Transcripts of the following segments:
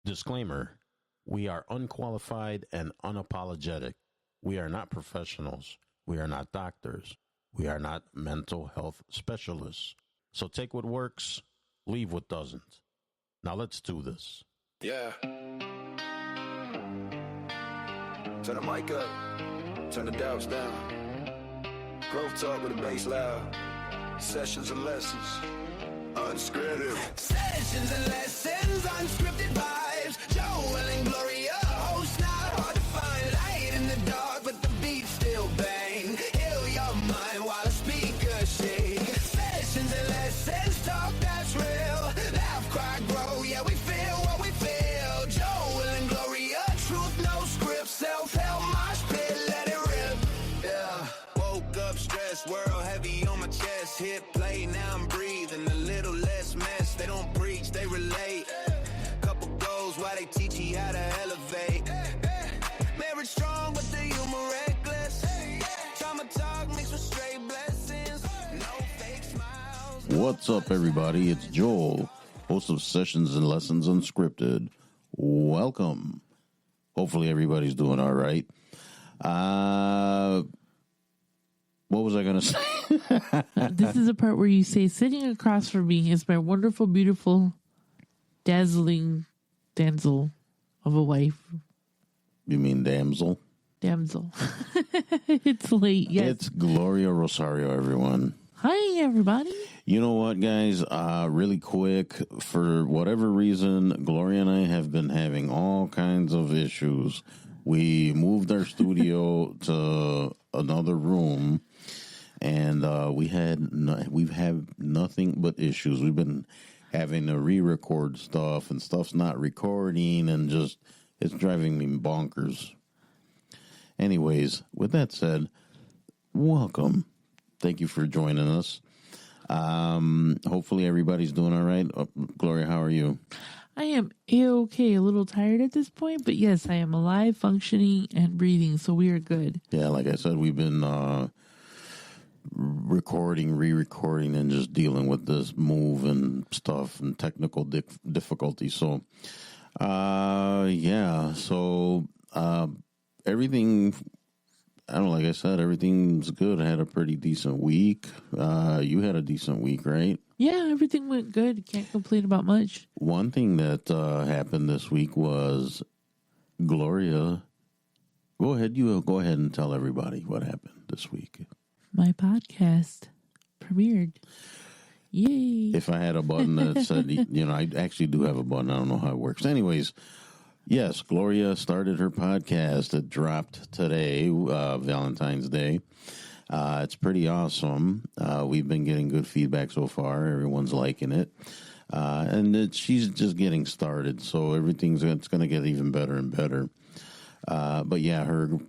Disclaimer: we are unqualified and unapologetic. We are not professionals. We are not doctors. We are not mental health specialists. So take what works, leave what doesn't. Now let's do this. Yeah. Turn the mic up. Turn the doubts down. Growth talk with the bass loud. Sessions and lessons. Unscripted. Sessions and lessons, unscripted vibes. Joel and Gloria, host not hard to find. Light in the dark, but the beat still bang. Heal your mind while the speakers shake. Sessions and lessons, talk that's real. Laugh, cry, grow, yeah, we feel what we feel. Joel and Gloria, truth, no script. Self-help, mosh pit, let it rip. Yeah. Woke up stressed, world heavy on my chest. Hit play, now I'm breathing a little less mess. They don't preach, they relate. Couple goals while they teach you how to elevate. Marriage strong, but the humor reckless. Trauma talk mixed with straight blessings. No fake smiles. What's up, everybody? It's Joel, host of Sessions and Lessons Unscripted. Welcome. Hopefully everybody's doing all right. What was I going to say? This is the part where you say, sitting across from me is my wonderful, beautiful, dazzling damsel of a wife. You mean damsel? Damsel. It's late, yes. It's Gloria Rosario, everyone. Hi, everybody. You know what, guys? Really quick, for whatever reason, Gloria and I have been having all kinds of issues. We moved our studio to another room, and we've had nothing but issues. We've been having to re-record stuff, and stuff's not recording, and just it's driving me bonkers. Anyways, with that said, welcome. Thank you for joining us. Hopefully everybody's doing all right. Gloria, how are you? I am A-okay, a little tired at this point, but yes, I am alive, functioning, and breathing, so we are good. Yeah, like I said, we've been recording, re-recording, and just dealing with this move and stuff and technical difficulties. So, everything, I don't know, like I said, everything's good. I had a pretty decent week. You had a decent week, right? Yeah, everything went good. Can't complain about much. One thing that happened this week was Gloria. Go ahead and tell everybody what happened this week. My podcast premiered. Yay. If I had a button that said, I actually do have a button. I don't know how it works. Anyways, yes, Gloria started her podcast. It dropped today, Valentine's Day. It's pretty awesome. We've been getting good feedback so far. Everyone's liking it. And she's just getting started, so it's going to get even better and better. But yeah, her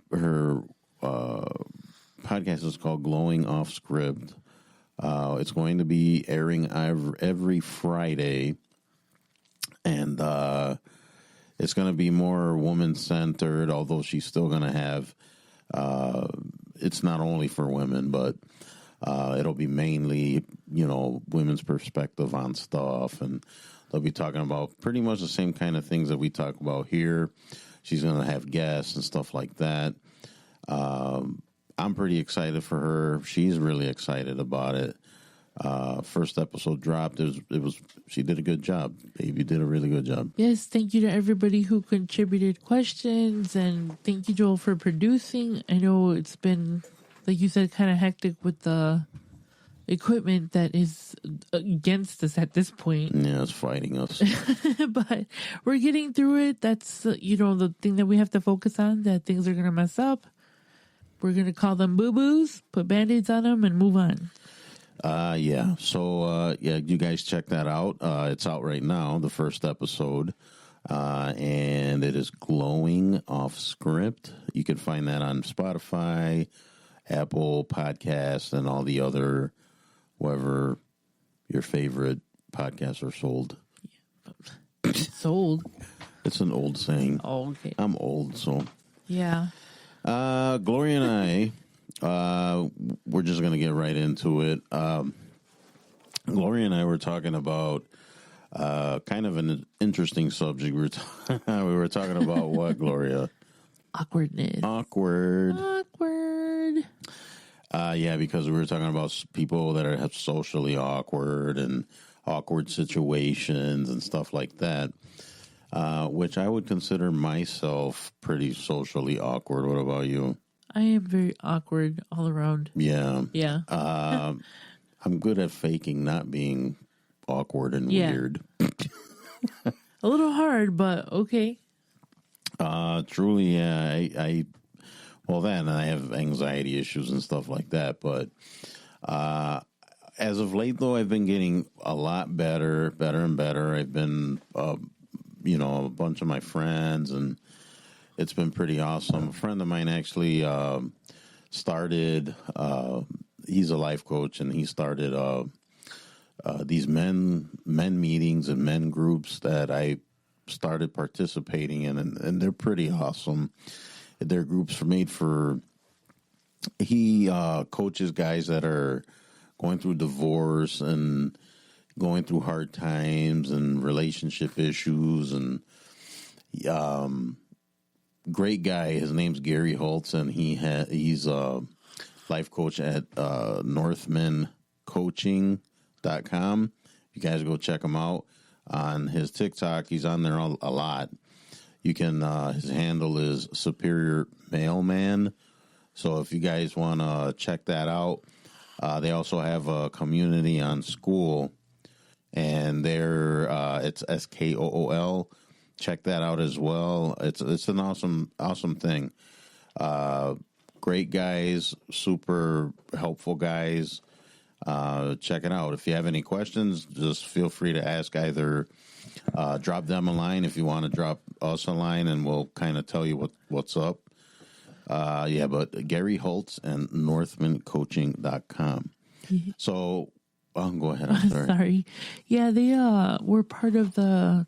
podcast is called Glowing Off Script. It's going to be airing every Friday, and it's going to be more woman-centered, although she's still going to have, it's not only for women, but it'll be mainly, women's perspective on stuff, and they'll be talking about pretty much the same kind of things that we talk about here. She's going to have guests and stuff like that. I'm pretty excited for her. She's really excited about it. First episode dropped. She did a good job. Baby did a really good job. Yes, thank you to everybody who contributed questions, and thank you, Joel, for producing. I know it's been, like you said, kind of hectic with the equipment that is against us at this point. Yeah, it's fighting us. But we're getting through it. That's, the thing that we have to focus on, that things are going to mess up. We're going to call them boo-boos, put Band-Aids on them, and move on. Yeah. So, you guys check that out. It's out right now, the first episode. And it is Glowing Off Script. You can find that on Spotify, Apple Podcasts, and all the other, wherever your favorite podcasts are sold. Sold? It's an old saying. Oh, okay. I'm old, so. Yeah. Gloria and I, we're just going to get right into it. Gloria and I were talking about kind of an interesting subject. We were talking about what, Gloria? Awkwardness. Awkward. Yeah, because we were talking about people that are socially awkward and awkward situations and stuff like that, which I would consider myself pretty socially awkward. What about you? I am very awkward all around. Yeah. Yeah. I'm good at faking not being awkward and weird. A little hard, but okay. Truly, yeah. Well, then I have anxiety issues and stuff like that. But as of late, though, I've been getting a lot better and better. I've been, a bunch of my friends, and it's been pretty awesome. A friend of mine actually started. He's a life coach, and he started these men meetings and men groups that I started participating in, and they're pretty awesome. They're groups made for. He coaches guys that are going through divorce and going through hard times and relationship issues, and great guy. His name's Gary Holtz, and he's a life coach at northmancoaching.com. You guys go check him out on his TikTok. He's on there a lot. You can, his handle is Superior Mailman. So if you guys want to check that out, they also have a community on School, and it's SKOOL. Check that out as well. It's an awesome thing. Great guys, super helpful guys. Check it out. If you have any questions, just feel free to ask. Either drop them a line if you want to drop us a line, and we'll kind of tell you what's up. But Gary Holtz and northmancoaching.com. So, go ahead. I'm sorry. Sorry. Yeah, they were part of the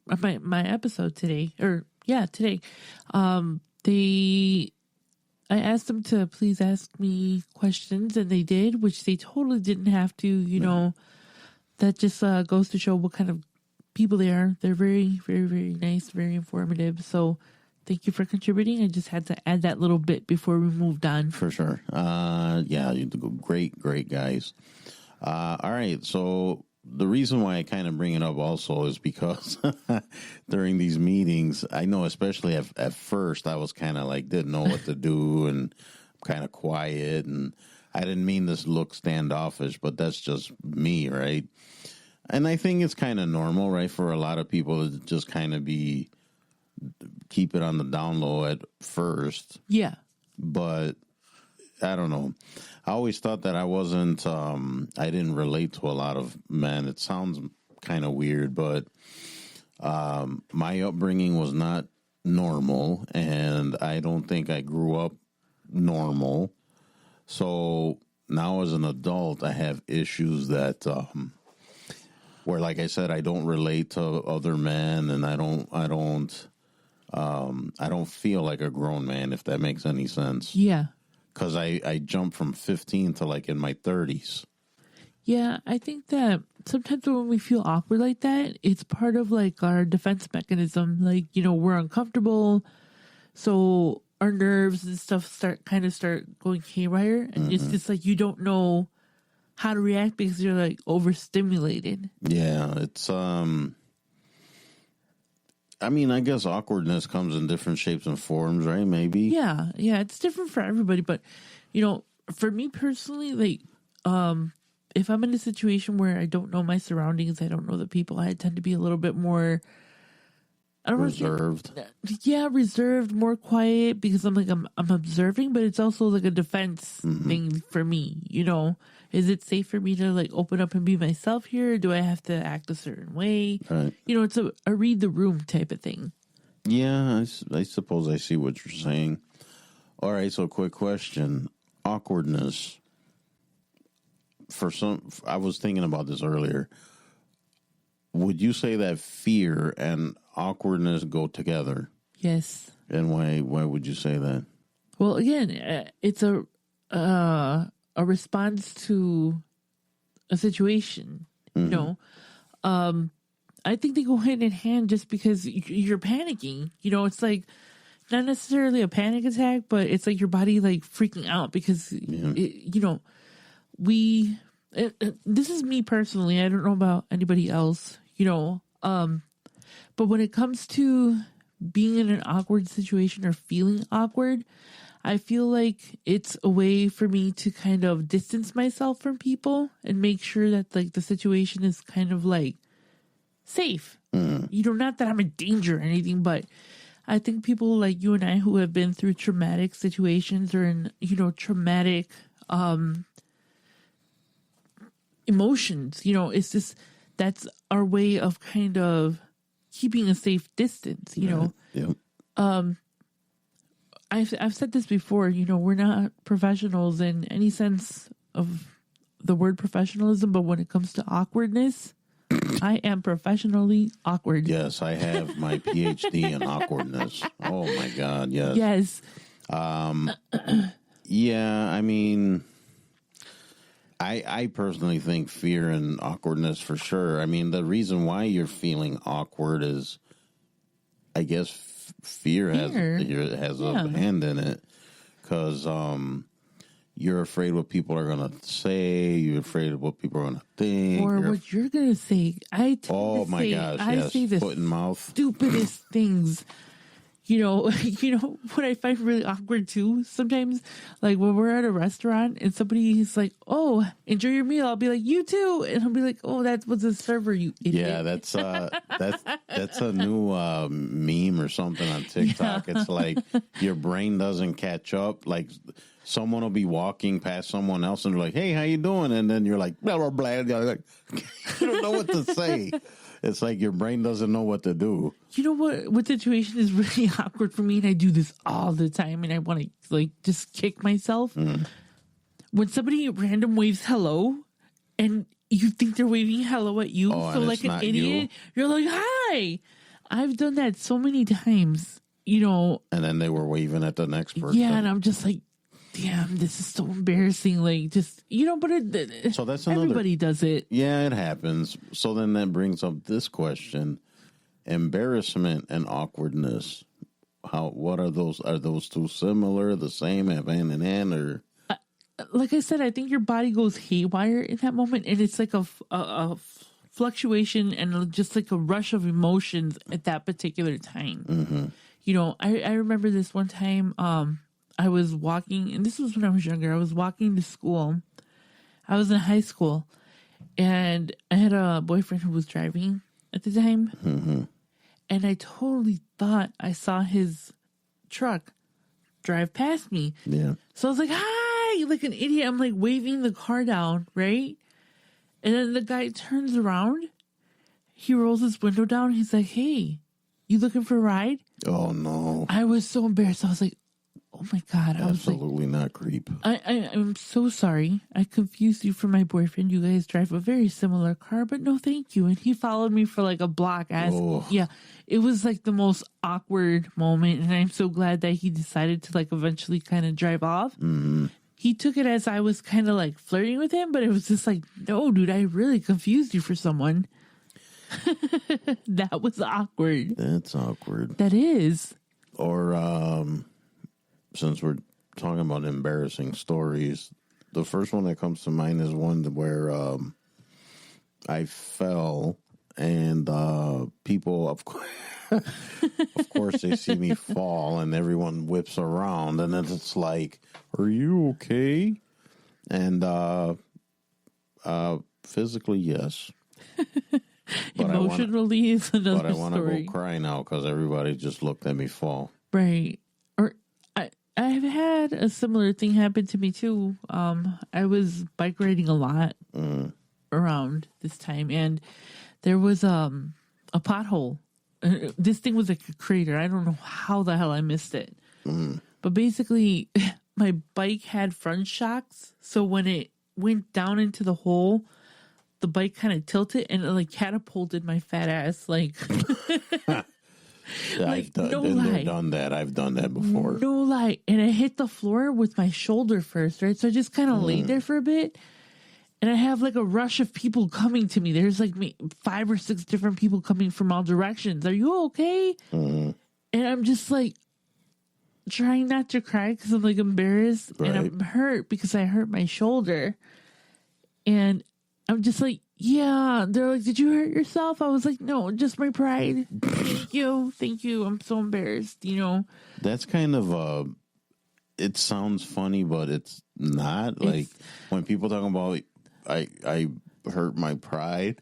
my episode today. Today. I asked them to please ask me questions, and they did, which they totally didn't have to. That just goes to show what kind of people they are. They're very, very, very nice, very informative. So thank you for contributing. I just had to add that little bit before we moved on. For sure. You great guys. All right. So the reason why I kind of bring it up also is because during these meetings, I know especially at first I was kind of like, didn't know what to do and kind of quiet. And I didn't mean this look standoffish, but that's just me, right? And I think it's kind of normal, right, for a lot of people to just kind of keep it on the down low at first. Yeah. But I don't know. I always thought that I wasn't, I didn't relate to a lot of men. It sounds kind of weird, but my upbringing was not normal, and I don't think I grew up normal. So now as an adult, I have issues that, where, like I said, I don't relate to other men, and I don't feel like a grown man, if that makes any sense. Yeah. Because I jumped from 15 to like in my 30s. Yeah, I think that sometimes when we feel awkward like that, it's part of like our defense mechanism. Like, we're uncomfortable. So our nerves and stuff start going haywire. And it's just like you don't know how to react because you're like overstimulated. Yeah, it's I guess awkwardness comes in different shapes and forms, right? Maybe. Yeah, it's different for everybody, but for me personally, like if I'm in a situation where I don't know my surroundings, I don't know the people, I tend to be a little bit more reserved. Reserved, more quiet, because I'm observing, but it's also like a defense thing for me. Is it safe for me to like open up and be myself here? Or do I have to act a certain way? Right. It's a read the room type of thing. Yeah, I suppose I see what you're saying. All right, so quick question. Awkwardness. I was thinking about this earlier. Would you say that fear and awkwardness go together? Yes. And why would you say that? Well, again, it's a response to a situation. I think they go hand in hand just because you're panicking. You know, it's like not necessarily a panic attack, but it's like your body like freaking out because, you know, this is me personally. I don't know about anybody else, you know, but when it comes to being in an awkward situation or feeling awkward, I feel like it's a way for me to kind of distance myself from people and make sure that like the situation is kind of like safe. You know, not that I'm in danger or anything, but I think people like you and I who have been through traumatic situations or in, you know, traumatic emotions, you know, it's just that's our way of kind of keeping a safe distance, you know. Yeah. I've said this before, you know, we're not professionals in any sense of the word professionalism, but when it comes to awkwardness, I am professionally awkward. Yes, I have my PhD in awkwardness. Oh my God, yes. Yes. Yeah, I mean, I personally think fear and awkwardness for sure. I mean, the reason why you're feeling awkward is, I guess, fear has a hand in it, because you're afraid what people are going to say. You're afraid of what people are going to think. Or what you're going to say. I say the foot and mouth. stupidest things. You know, what I find really awkward too, sometimes, like when we're at a restaurant and somebody's like, "Oh, enjoy your meal," I'll be like, "You too," and I'll be like, "Oh, that was a server, you idiot." Yeah, that's a new meme or something on TikTok. Yeah. It's like your brain doesn't catch up. Like someone will be walking past someone else and they're like, "Hey, how you doing?" And then you're like, blah blah blah. You're like, you don't know what to say. It's like your brain doesn't know what to do. You know what situation is really awkward for me, and I do this all the time, and I want to like just kick myself. When somebody random waves hello, and you think they're waving hello at you, so like an idiot, you're like, "Hi." I've done that so many times, you know. And then they were waving at the next person. Yeah, and I'm just like, damn, this is so embarrassing. Like, just, you know, but so that's everybody does it. Yeah, it happens. So then that brings up this question: embarrassment and awkwardness. What are those? Are those two similar, the same, have hand in hand, or? Like I said, I think your body goes haywire in that moment, and it's like a fluctuation and just like a rush of emotions at that particular time. You know, I remember this one time. I was walking, and this was when I was younger. I was walking to school. I was in high school, and I had a boyfriend who was driving at the time. And I totally thought I saw his truck drive past me. Yeah. So I was like, "Hi," like an idiot. I'm like waving the car down, right? And then the guy turns around. He rolls his window down. He's like, "Hey, you looking for a ride?" Oh, no. I was so embarrassed. I was like, "Oh my God." Absolutely not creep. I'm so sorry. I confused you for my boyfriend. You guys drive a very similar car, but no thank you. And he followed me for like a block. Yeah, it was like the most awkward moment. And I'm so glad that he decided to like eventually kind of drive off. He took it as I was kind of like flirting with him, but it was just like, no, dude, I really confused you for someone. That was awkward. That's awkward. That is. Or, since we're talking about embarrassing stories, the first one that comes to mind is one where I fell, and people, of course, they see me fall, and everyone whips around, and then it's like, "Are you okay?" And physically, yes. But emotionally is another story. But I want to go cry now because everybody just looked at me fall. Right. I've had a similar thing happen to me too. I was bike riding a lot around this time, and there was a pothole. This thing was like a crater. I don't know how the hell I missed it. But basically, my bike had front shocks, so when it went down into the hole, the bike kind of tilted and it like catapulted my fat ass like. I've done that. I've done that before. No lie. And I hit the floor with my shoulder first, right? So I just kind of laid there for a bit. and I have like a rush of people coming to me. There's like 5 or 6 different people coming from all directions. Are you okay? Mm-hmm. And I'm just like trying not to cry because I'm like embarrassed and I'm hurt because I hurt my shoulder. And I'm just like, yeah. They're like, did you hurt yourself? I was like, no, just my pride. Thank you. Thank you. I'm so embarrassed, you know. That's kind of it sounds funny, but it's not. Like when people talk about I hurt my pride.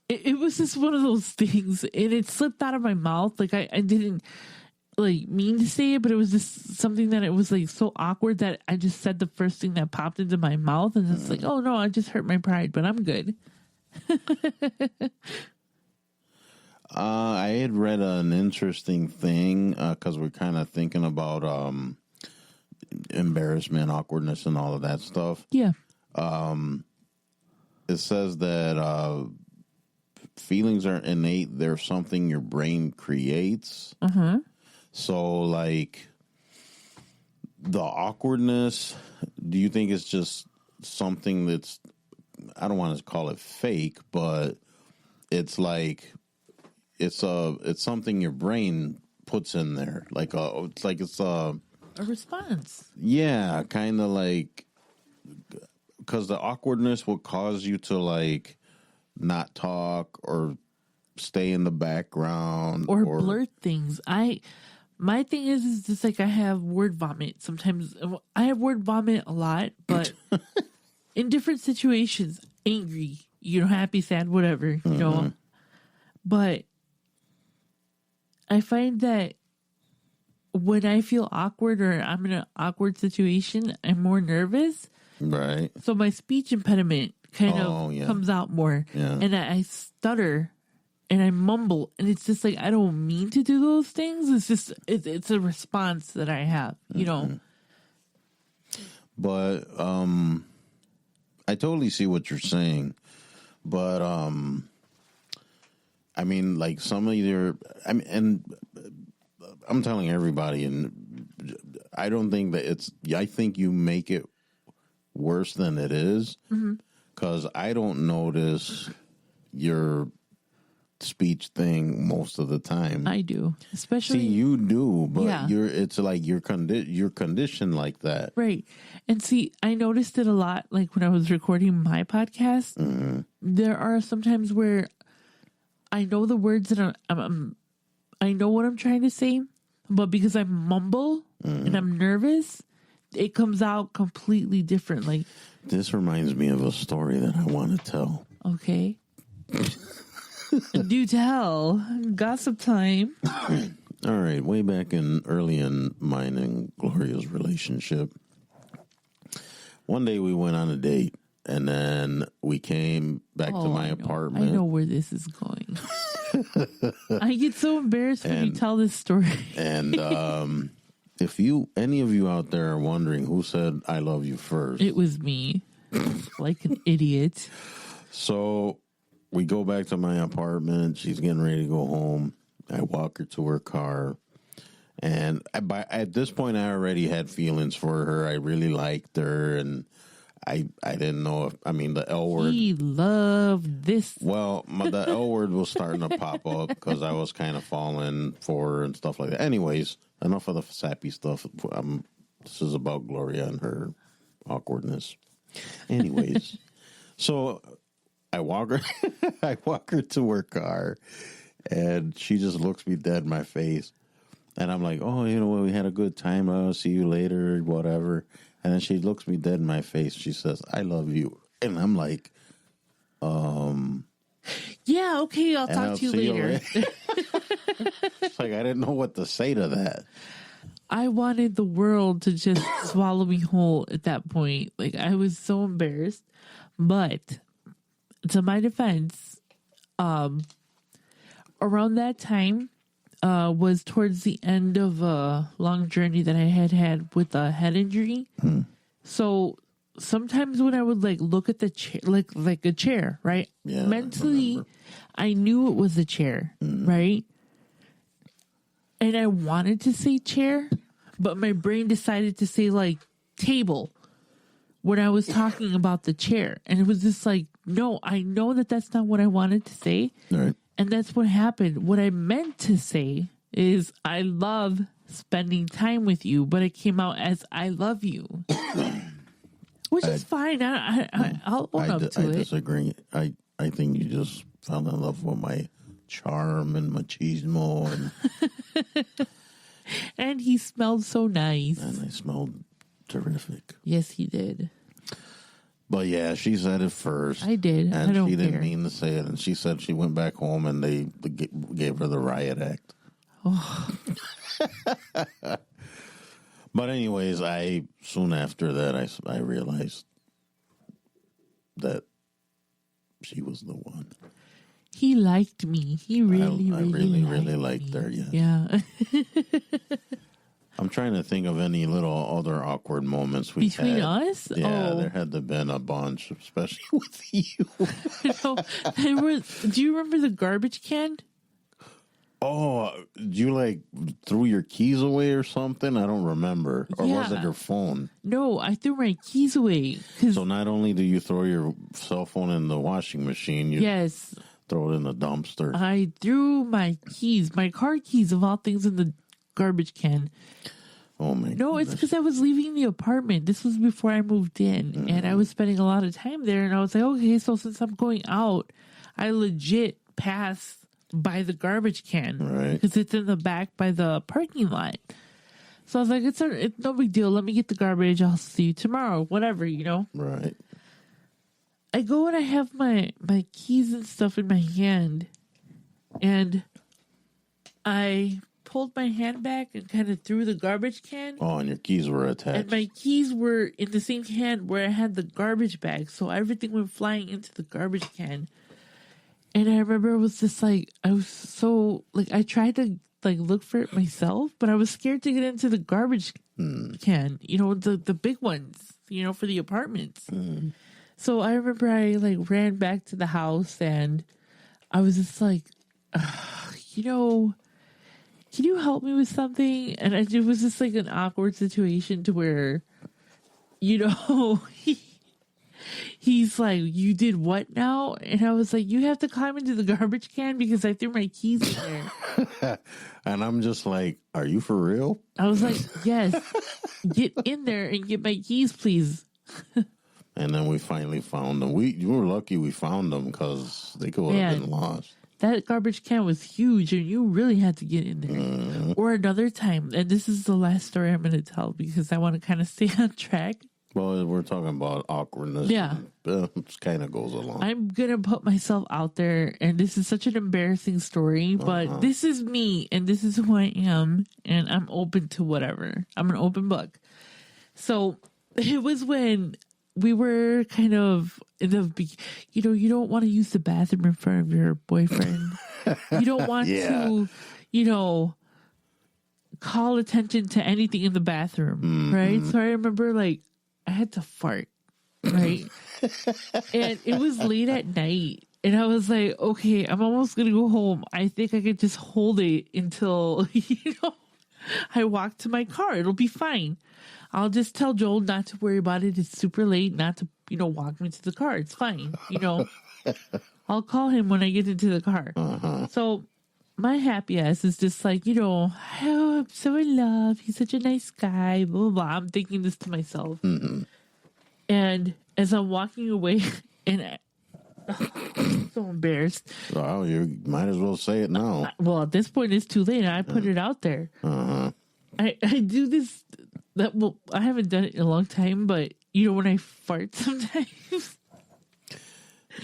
It was just one of those things, and it slipped out of my mouth. Like I didn't like mean to say it, but it was just something that it was like so awkward that I just said the first thing that popped into my mouth, and it's like, oh no, I just hurt my pride, but I'm good. I had read an interesting thing because we're kind of thinking about embarrassment, awkwardness, and all of that stuff. Yeah. It says that feelings are innate. They're something your brain creates. Uh-huh. So, like, the awkwardness, do you think it's just something that's, I don't want to call it fake, but it's like, it's something your brain puts in there. It's a response. Yeah, kind of like, because the awkwardness will cause you to, like, not talk or stay in the background. Or blurt things. My thing is just like I have word vomit. Sometimes I have word vomit a lot, but in different situations, angry, you know, happy, sad, whatever, you know. But I find that when I feel awkward or I'm in an awkward situation, I'm more nervous. Right. So my speech impediment kind of comes out more. Yeah. And I stutter and I mumble. And it's just like, I don't mean to do those things. It's just, it's a response that I have, you know. But I totally see what you're saying. But I mean, like some of your, I mean, and I'm telling everybody, and I don't think that I think you make it worse than it is, because I don't notice your speech thing most of the time. I do, especially. See, you do, but it's like you're conditioned like that, right? And see, I noticed it a lot. Like when I was recording my podcast, there are some times where I know the words that I know what I'm trying to say, but because I mumble and I'm nervous, it comes out completely different. Like, this reminds me of a story that I want to tell. Okay. Do tell. Gossip time. All right. Way back early in mine and Gloria's relationship, one day we went on a date, and then we came back to my apartment. I know where this is going. I get so embarrassed when you tell this story. And if any of you out there are wondering who said I love you first, it was me, like an idiot. So we go back to my apartment. She's getting ready to go home. I walk her to her car. And at this point, I already had feelings for her. I really liked her. And I didn't know the L word. He loved this. Well, the L word was starting to pop up because I was kind of falling for her and stuff like that. Anyways, enough of the sappy stuff. This is about Gloria and her awkwardness. Anyways, so I walk her to her car, and she just looks me dead in my face. And I'm like, oh, you know what? We had a good time. I'll see you later, whatever. And then she looks me dead in my face. She says, I love you. And I'm like, yeah, okay, I'll talk to you later. It's like, I didn't know what to say to that. I wanted the world to just swallow me whole at that point. Like, I was so embarrassed. But to my defense, around that time, was towards the end of a long journey that I had with a head injury. So sometimes when I would like look at the chair, like a chair, right? Yeah, mentally, I knew it was a chair, right? And I wanted to say chair, but my brain decided to say like table, when I was talking about the chair. And it was just like, no, I know that that's not what I wanted to say. Right. And that's what happened. What I meant to say is I love spending time with you, but it came out as I love you. Which is fine. I'll own up to I it. disagree. I think you just fell in love with my charm and machismo. And he smelled so nice. And I smelled terrific. Yes, he did. But yeah, she said it first. I did. And I don't she didn't care. mean to say it. And she said she went back home and they gave her the riot act. Oh. But anyways, soon after that, I realized that she was the one. He liked me. He really, I really liked me. her, yes. Yeah. I'm trying to think of any little other awkward moments we Between had. us? Yeah, Oh. there had to have been a bunch, especially with you. No, do you remember the garbage can? Oh, you threw your keys away or something? I don't remember. Or was it Yeah. your phone? No, I threw my keys away. 'Cause So not only do you throw your cell phone in the washing machine, you yes, throw it in the dumpster. I threw my keys, my car keys of all things, in the garbage can. Oh my No, it's goodness. because I was leaving the apartment. This was before I moved in, and I was spending a lot of time there. And I was like, okay, so since I'm going out, I legit pass by the garbage can, Right. Because it's in the back by the parking lot. So I was like, it's no big deal. Let me get the garbage. I'll see you tomorrow. Whatever, Right. I go and I have my keys and stuff in my hand, and I pulled my hand back and kind of threw the garbage can. Oh, and your keys were attached. And my keys were in the same hand where I had the garbage bag. So everything went flying into the garbage can. And I remember it was just I was so, I tried to, look for it myself, but I was scared to get into the garbage can, the big ones, for the apartments. So I remember I, ran back to the house and I was just can you help me with something? And it was just an awkward situation to where, he's like, you did what now? And I was like, you have to climb into the garbage can because I threw my keys in there. And I'm just like, are you for real? I was like, yes, get in there and get my keys, please. And then we finally found them. You were lucky we found them because they could have been lost. That garbage can was huge and you really had to get in there. Or another time, and this is the last story I'm going to tell because I want to kind of stay on track. Well, we're talking about awkwardness. Yeah. It kind of goes along. I'm going to put myself out there, and this is such an embarrassing story, but this is me, and this is who I am, and I'm open to whatever. I'm an open book. So it was when we were kind of in the, you don't want to use the bathroom in front of your boyfriend. You don't want to, call attention to anything in the bathroom, right? So I remember I had to fart, right? And it was late at night. And I was like, okay, I'm almost going to go home. I think I could just hold it until, I walk to my car. It'll be fine. I'll just tell Joel not to worry about it. It's super late, not to, walk me to the car. It's fine. I'll call him when I get into the car. So my happy ass is just oh, I'm so in love. He's such a nice guy, blah, blah, blah. I'm thinking this to myself. And as I'm walking away, and I'm so embarrassed. Well, you might as well say it now. Well, at this point, it's too late. I put it out there. I do this. I haven't done it in a long time, but when I fart sometimes.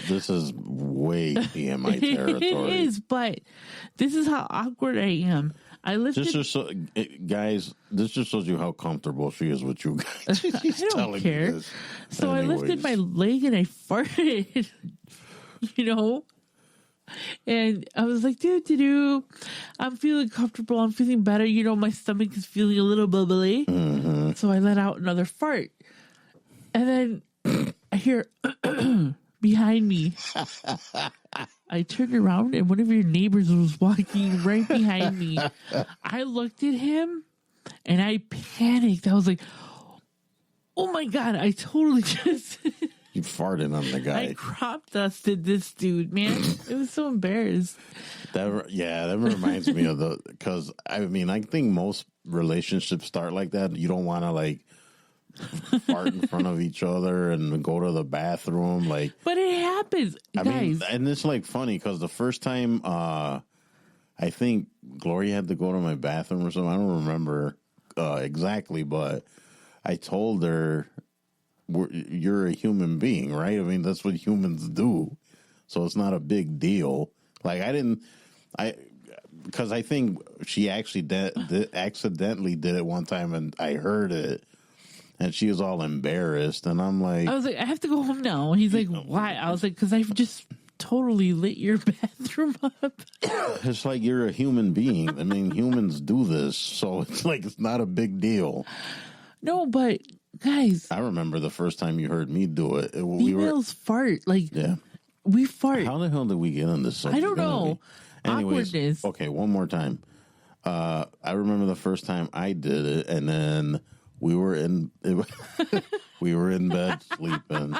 This is way TMI territory. It is, but this is how awkward I am. I lifted. Guys, this just shows you how comfortable she is with you guys. She's I don't telling care. you this. So Anyways. I lifted my leg and I farted, And I was like, do. I'm feeling comfortable. I'm feeling better. My stomach is feeling a little bubbly. So I let out another fart. And then I hear behind me. I turned around and one of your neighbors was walking right behind me. I looked at him and I panicked. I was like, Oh my God, I totally just You farted on the I guy. crop dusted this dude, man. It was so embarrassed. That reminds me of because I mean, I think most relationships start like that. You don't want to like fart in front of each other and go to the bathroom. Like, But it happens, I guys. mean, and it's like funny because the first time, I think Gloria had to go to my bathroom or something. I don't remember exactly, but I told her, "You're a human being, right? I mean, that's what humans do, so it's not a big deal." Like, because I think she actually accidentally did it one time, and I heard it, and she was all embarrassed, and I'm like, I was like, I have to go home now. He's like, why? I was like, because I've just totally lit your bathroom up. it's like you're a human being. I mean, humans do this, so it's like it's not a big deal. No, but guys, I remember the first time you heard me do it. females fart. Like, Yeah. we fart. How the hell did we get on this subject? I don't know. Anyways, Awkwardness. okay, one more time. I remember the first time I did it, and then we were in bed sleeping,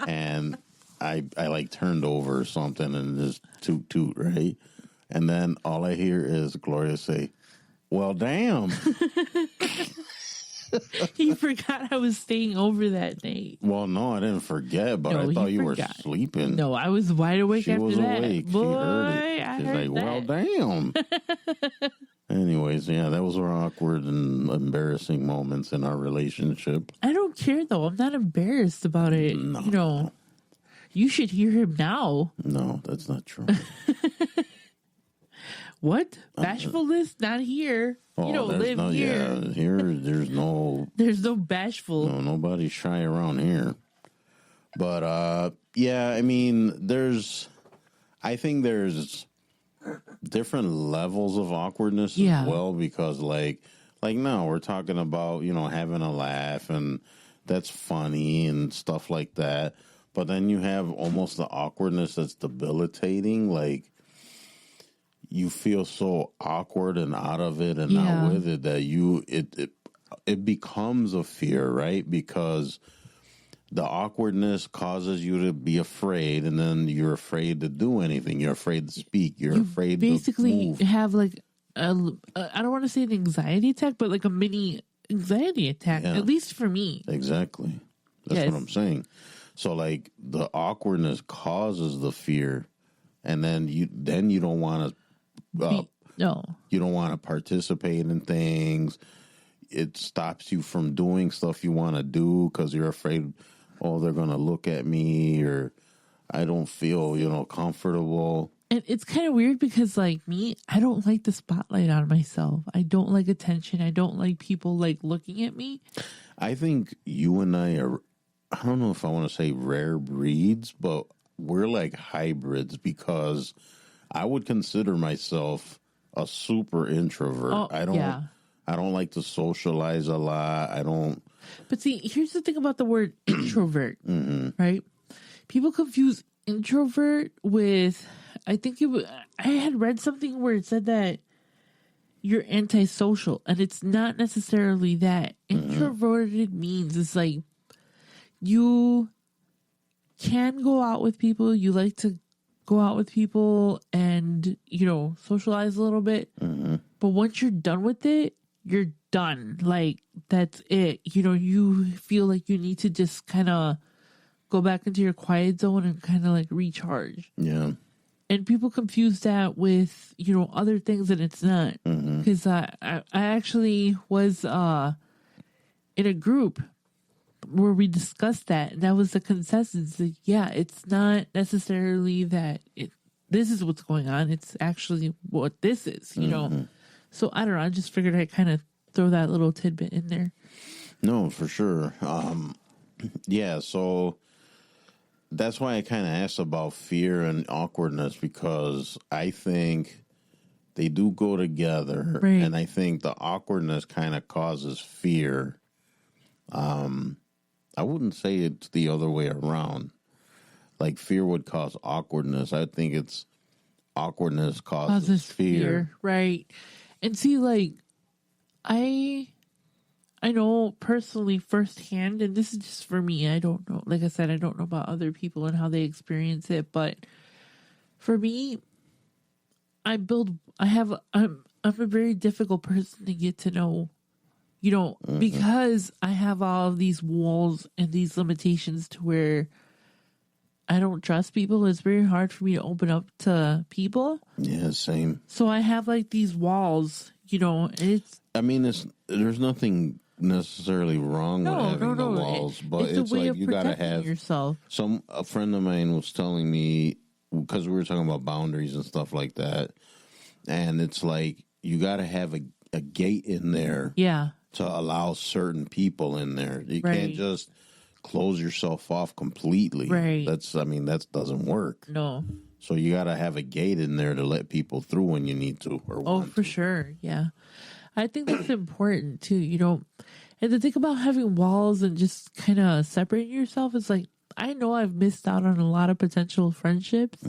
and I like turned over or something and just toot, right? And then all I hear is Gloria say, "Well, damn." He forgot I was staying over that night. Well, no, I didn't forget, but No, I he thought you forgot. were sleeping. No, I was wide awake She after was that. awake. Boy, She heard it. I She's heard like, that. "Well, damn." Anyways, yeah, that was our awkward and embarrassing moments in our relationship. I don't care though. I'm not embarrassed about it. No. You know, you should hear him now. No, that's not true. What? Bashfulness? Not here. You don't there's live no, here. Yeah, here, there's no, There's no bashful. nobody's shy around here. But, yeah, I mean, I think there's different levels of awkwardness Yeah. as well, because like now we're talking about, having a laugh, and that's funny and stuff like that. But then you have almost the awkwardness that's debilitating. Like, you feel so awkward and out of it and Yeah. not with it that it becomes a fear, right? Because the awkwardness causes you to be afraid, and then you're afraid to do anything. You're afraid to speak. You're afraid Basically, to move. have like I don't want to say an anxiety attack, but like a mini anxiety attack. Yeah. At least for me. Exactly. That's Yes. what I'm saying. So like the awkwardness causes the fear, and then you don't want to. No. You don't want to participate in things. It stops you from doing stuff you want to do because you're afraid, oh, they're going to look at me, or I don't feel, comfortable. And it's kind of weird because, like me, I don't like the spotlight on myself. I don't like attention. I don't like people like looking at me. I think you and I don't know if I want to say rare breeds, but we're like hybrids, because I would consider myself a super introvert. Oh, I don't yeah. I don't like to socialize a lot. I don't. But see, here's the thing about the word introvert, right? People confuse introvert with, I think I had read something where it said that you're antisocial, and it's not necessarily that. Introverted means it's like you can go out with people, you like to go out with people and, socialize a little bit. But once you're done with it, you're done. Like, that's it. You feel like you need to just kind of go back into your quiet zone and kind of like recharge. Yeah. And people confuse that with, other things, and it's not. Because I actually was in a group where we discussed that, and that was the consensus. That, yeah, it's not necessarily that this is what's going on. It's actually what this is, So I don't know. I just figured I'd kind of throw that little tidbit in there. No, for sure. Yeah, so that's why I kind of asked about fear and awkwardness, because I think they do go together. Right. And I think the awkwardness kind of causes fear. I wouldn't say it's the other way around. Like, fear would cause awkwardness. I think it's awkwardness causes fear. Right. And see, like, I I know personally firsthand, and this is just for me. I don't know. Like I said, I don't know about other people and how they experience it, but for me, I'm a very difficult person to get to know, because I have all of these walls and these limitations to where I don't trust people. It's very hard for me to open up to people. Yeah, same. So I have like these walls, there's nothing necessarily wrong with having the walls, but it's a way like of you got to protecting have yourself. A friend of mine was telling me, because we were talking about boundaries and stuff like that, and it's like you got to have a gate in there, to allow certain people in there. You can't just close yourself off completely. Right. That doesn't work. No. So you got to have a gate in there to let people through when you need to or want for to. sure. Yeah. I think that's important too, and the thing about having walls and just kind of separating yourself is like, I know I've missed out on a lot of potential friendships,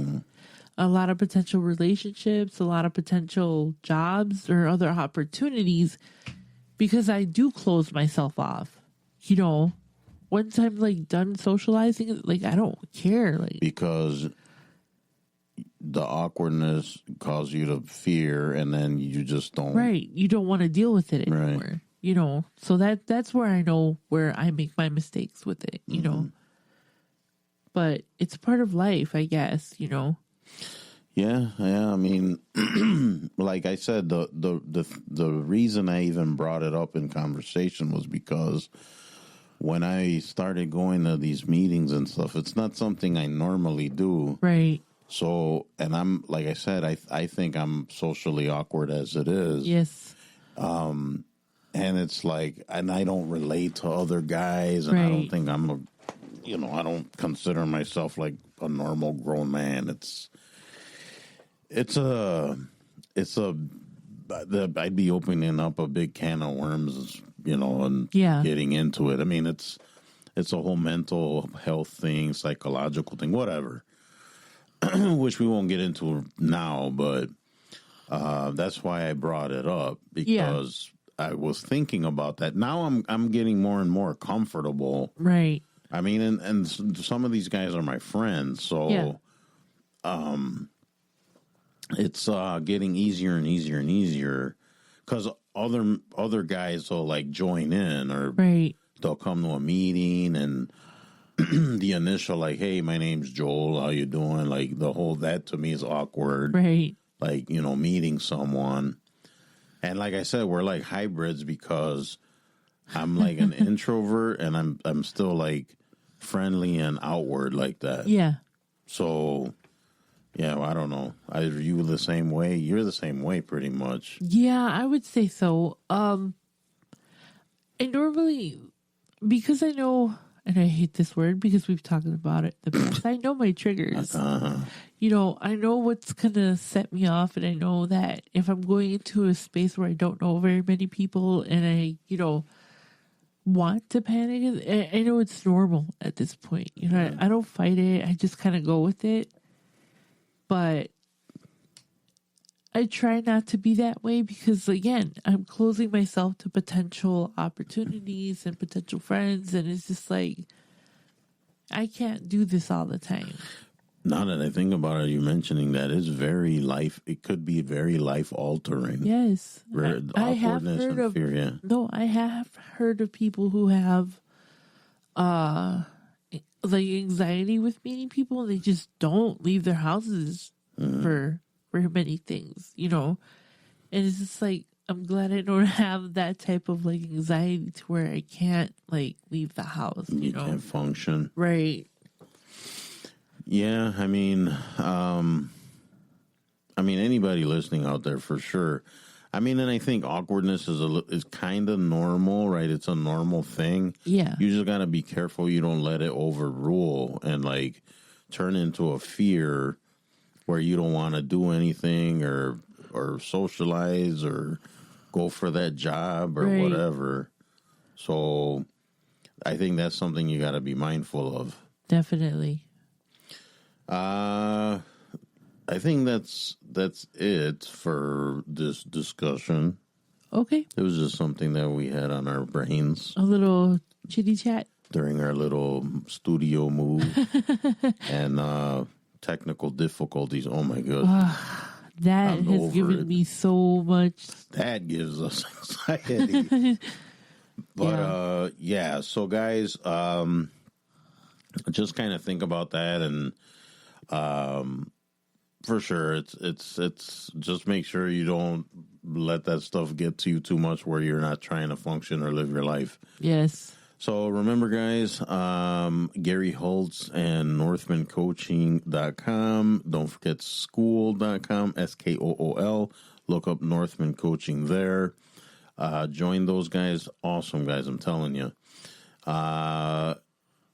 a lot of potential relationships, a lot of potential jobs or other opportunities because I do close myself off. Once I'm like done socializing, like I don't care. Like, because the awkwardness causes you to fear, and then you just don't. Right. You don't want to deal with it anymore. Right. So that's where I know where I make my mistakes with it, But it's part of life, I guess, Yeah. Like I said, the reason I even brought it up in conversation was because when I started going to these meetings and stuff, it's not something I normally do. Right. So, and I'm, like I said, I think I'm socially awkward as it is. Yes. And it's like, and I don't relate to other guys, and I don't think I'm I don't consider myself like a normal grown man. I'd be opening up a big can of worms, and getting into it. It's a whole mental health thing, psychological thing, whatever, which we won't get into now, but that's why I brought it up, because I was thinking about that. Now I'm getting more and more comfortable. Right. And some of these guys are my friends, so it's getting easier and easier and easier, because other guys will like join in, or they'll come to a meeting, and the initial like, "Hey, my name's Joel. How you doing?" Like that to me is awkward. Right. Like, meeting someone, and like I said, we're like hybrids, because I'm like an introvert, and I'm still like friendly and outward like that. Yeah. So, yeah, I don't know. Are you the same way? You're the same way, pretty much. Yeah, I would say so. I normally, because I know, and I hate this word because we've talked about it the past, I know my triggers. I know what's going to set me off, and I know that if I'm going into a space where I don't know very many people, and I, want to panic, I know it's normal at this point. I don't fight it. I just kind of go with it. But I try not to be that way, because, again, I'm closing myself to potential opportunities and potential friends. And it's just like, I can't do this all the time. Now that I think about it, you mentioning that is it could be very life altering. Yes. I have heard of fear, yeah. No, I have heard of people who have like anxiety with meeting people, and they just don't leave their houses for many things, And it's just like, I'm glad I don't have that type of like anxiety to where I can't like leave the house. You can't function. Right. Yeah, anybody listening out there, for sure. And I think awkwardness is kind of normal, right? It's a normal thing. Yeah. You just got to be careful you don't let it overrule and like turn into a fear where you don't want to do anything or socialize or go for that job or whatever. So I think that's something you got to be mindful of. Definitely. I think that's it for this discussion. Okay. It was just something that we had on our brains A little chitty chat. during our little studio move and technical difficulties. Oh my god. That I'm has over given it. me so much. That gives us anxiety. But Yeah. so guys, just kind of think about that, and for sure it's just make sure you don't let that stuff get to you too much where you're not trying to function or live your life. Yes. So remember, guys, Gary Holtz and NorthmanCoaching.com. Don't forget school.com, SKOOL. Look up Northman Coaching there. Join those guys. Awesome guys, I'm telling you.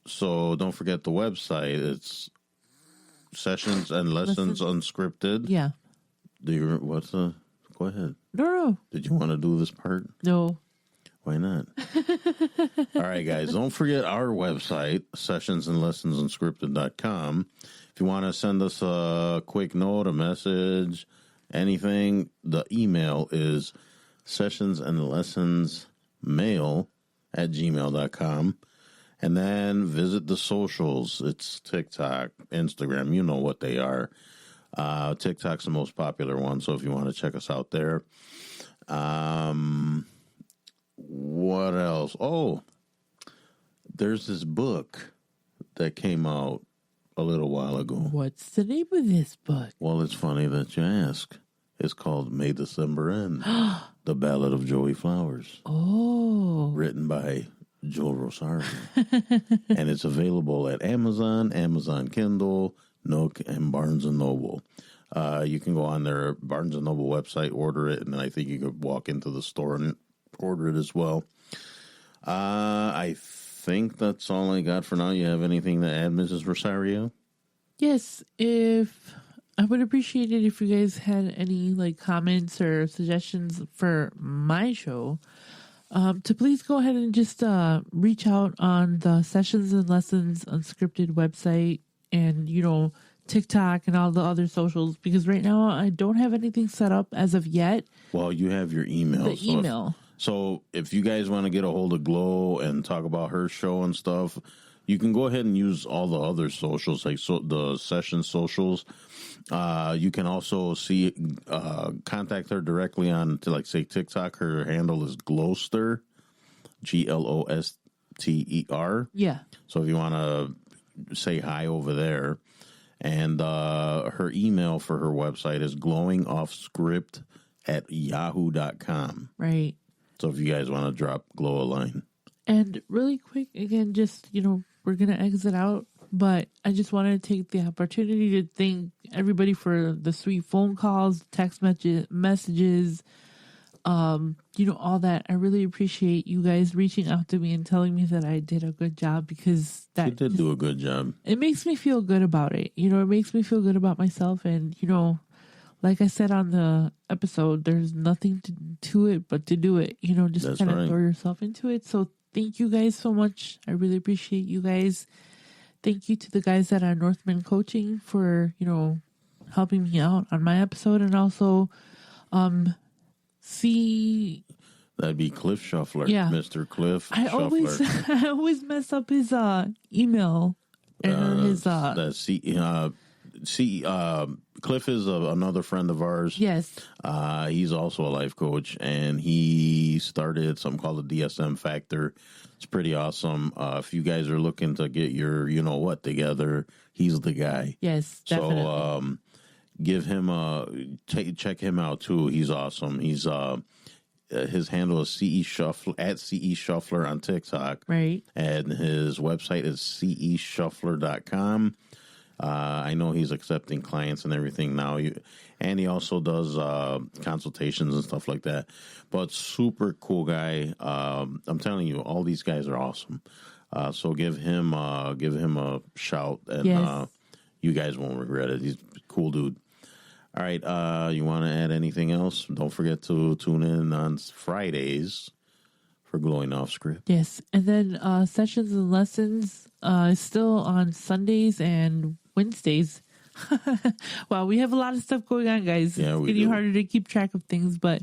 So don't forget the website. It's Sessions and Lessons Unscripted. Yeah. Go ahead. No. Did you want to do this part? No. Why not? All right, guys. Don't forget our website, sessionsandlessonsunscripted.com. If you want to send us a quick note, a message, anything, the email is sessionsandlessonsmail@gmail.com. And then visit the socials. It's TikTok, Instagram. You know what they are. TikTok's the most popular one, so if you want to check us out there. What else? Oh, there's this book that came out a little while ago. What's the name of this book? Well, it's funny that you ask. It's called May December End, The Ballad of Joey Flowers. Oh. Written by Joe Rosario. And it's available at Amazon, Amazon Kindle, Nook, and Barnes & Noble. You can go on their Barnes & Noble website, order it, and then I think you could walk into the store and order it as well. I think that's all I got for now. You have anything to add, Mrs. Rosario? Yes, if I would appreciate it if you guys had any comments or suggestions for my show, to please go ahead and just reach out on the Sessions and Lessons Unscripted website and TikTok and all the other socials, because right now I don't have anything set up as of yet. Well, you have your email. The email. So if you guys want to get a hold of Glo and talk about her show and stuff, you can go ahead and use all the other socials, like the session socials. You can also contact her directly on, say, TikTok. Her handle is Gloster, Gloster. Yeah. So if you want to say hi over there. And her email for her website is glowingoffscript@yahoo.com. Right. So if you guys want to drop Glo a line. And really quick, again, just, we're going to exit out, but I just wanted to take the opportunity to thank everybody for the sweet phone calls, text messages, all that. I really appreciate you guys reaching out to me and telling me that I did a good job, because that You did do a good job. It makes me feel good about it. It makes me feel good about myself. And, like I said on the episode, there's nothing to it but to do it. Just That's kind of right. throw yourself into it. So thank you guys so much. I really appreciate you guys. Thank you to the guys at Northman Coaching for, helping me out on my episode. And also, That'd be Cliff Shuffler. Yeah. Mr. Cliff I Shuffler. always mess up his email and his Cliff is another friend of ours. yes. He's also a life coach, and he started something called the DSM Factor. It's pretty awesome. If you guys are looking to get your together, he's the guy. Yes, definitely. So give him check him out too. He's awesome. He's his handle is CE Shuffler @CE Shuffler on TikTok. Right. And his website is ceshuffler.com. I know he's accepting clients and everything now. And he also does consultations and stuff like that. But super cool guy. I'm telling you, all these guys are awesome. So give him a shout, and Yes. you guys won't regret it. He's a cool dude. All right, you want to add anything else? Don't forget to tune in on Fridays for Glowing Off Script. Yes. And then Sessions and Lessons is still on Sundays and Wednesdays. Wow, we have a lot of stuff going on, guys. Yeah, It's we getting do. harder to keep track of things, but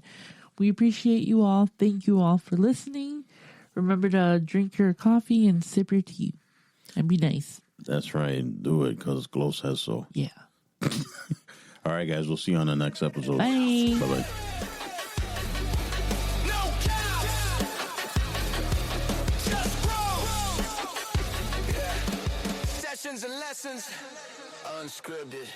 We appreciate you all. Thank you all for listening. Remember to drink your coffee and sip your tea. And be nice. That's right. Do it because Glo says so. Yeah. All right, guys. We'll see you on the next episode. Bye. Bye-bye. No cap. Just grow. Yeah. Sessions and lessons. Unscripted.